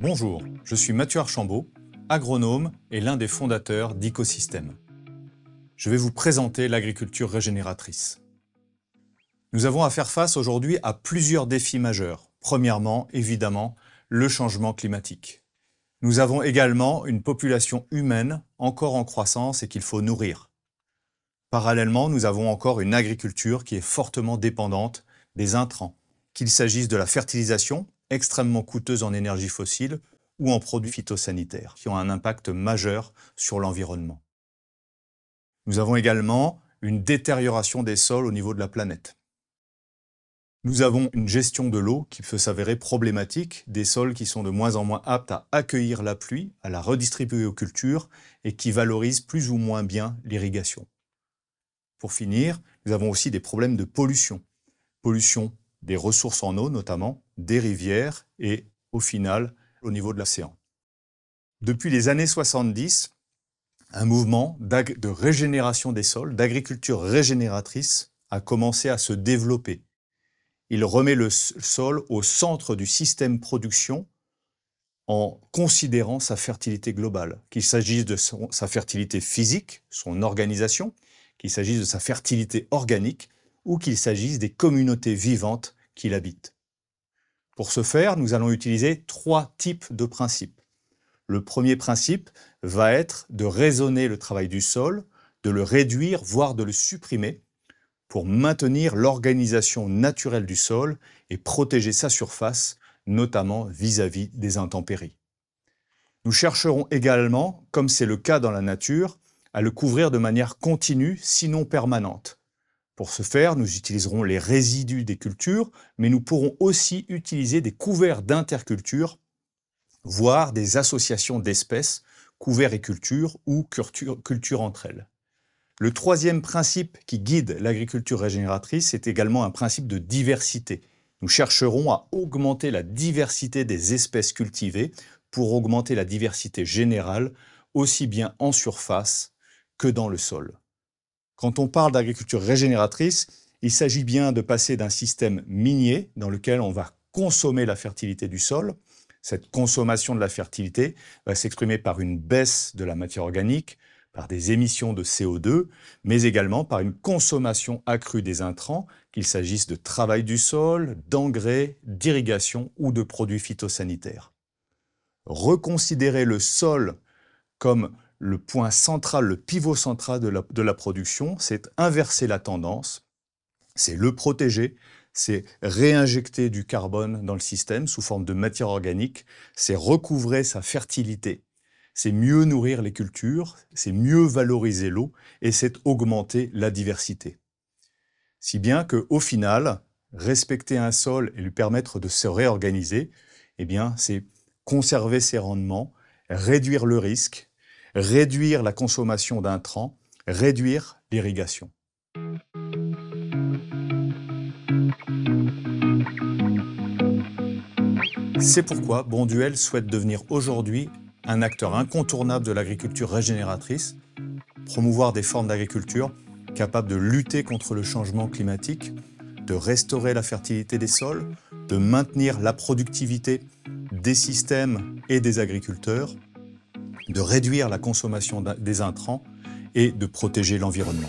Bonjour, je suis Mathieu Archambault, agronome et l'un des fondateurs d'Ecosystème. Je vais vous présenter l'agriculture régénératrice. Nous avons à faire face aujourd'hui à plusieurs défis majeurs. Premièrement, évidemment, le changement climatique. Nous avons également une population humaine encore en croissance et qu'il faut nourrir. Parallèlement, nous avons encore une agriculture qui est fortement dépendante des intrants, qu'il s'agisse de la fertilisation, extrêmement coûteuse en énergie fossile, ou en produits phytosanitaires, qui ont un impact majeur sur l'environnement. Nous avons également une détérioration des sols au niveau de la planète. Nous avons une gestion de l'eau qui peut s'avérer problématique, des sols qui sont de moins en moins aptes à accueillir la pluie, à la redistribuer aux cultures et qui valorisent plus ou moins bien l'irrigation. Pour finir, nous avons aussi des problèmes de pollution. Pollution des ressources en eau notamment, des rivières et au final au niveau de l'océan. Depuis les années 70, un mouvement de régénération des sols, d'agriculture régénératrice a commencé à se développer. Il remet le sol au centre du système production en considérant sa fertilité globale, qu'il s'agisse de sa fertilité physique, son organisation, qu'il s'agisse de sa fertilité organique ou qu'il s'agisse des communautés vivantes qui l'habitent. Pour ce faire, nous allons utiliser 3 types de principes. Le premier principe va être de raisonner le travail du sol, de le réduire, voire de le supprimer, pour maintenir l'organisation naturelle du sol et protéger sa surface, notamment vis-à-vis des intempéries. Nous chercherons également, comme c'est le cas dans la nature, à le couvrir de manière continue, sinon permanente. Pour ce faire, nous utiliserons les résidus des cultures, mais nous pourrons aussi utiliser des couverts d'interculture, voire des associations d'espèces, couverts et cultures ou cultures entre elles. Le troisième principe qui guide l'agriculture régénératrice est également un principe de diversité. Nous chercherons à augmenter la diversité des espèces cultivées pour augmenter la diversité générale, aussi bien en surface que dans le sol. Quand on parle d'agriculture régénératrice, il s'agit bien de passer d'un système minier dans lequel on va consommer la fertilité du sol. Cette consommation de la fertilité va s'exprimer par une baisse de la matière organique, par des émissions de CO2, mais également par une consommation accrue des intrants, qu'il s'agisse de travail du sol, d'engrais, d'irrigation ou de produits phytosanitaires. Reconsidérer le sol comme le point central, le pivot central de la production, c'est inverser la tendance, c'est le protéger, c'est réinjecter du carbone dans le système sous forme de matière organique, c'est recouvrer sa fertilité, c'est mieux nourrir les cultures, c'est mieux valoriser l'eau et c'est augmenter la diversité. Si bien qu'au final, respecter un sol et lui permettre de se réorganiser, eh bien, c'est conserver ses rendements, réduire le risque, réduire la consommation d'intrants, réduire l'irrigation. C'est pourquoi Bonduelle souhaite devenir aujourd'hui un acteur incontournable de l'agriculture régénératrice, promouvoir des formes d'agriculture capables de lutter contre le changement climatique, de restaurer la fertilité des sols, de maintenir la productivité des systèmes et des agriculteurs, de réduire la consommation des intrants et de protéger l'environnement.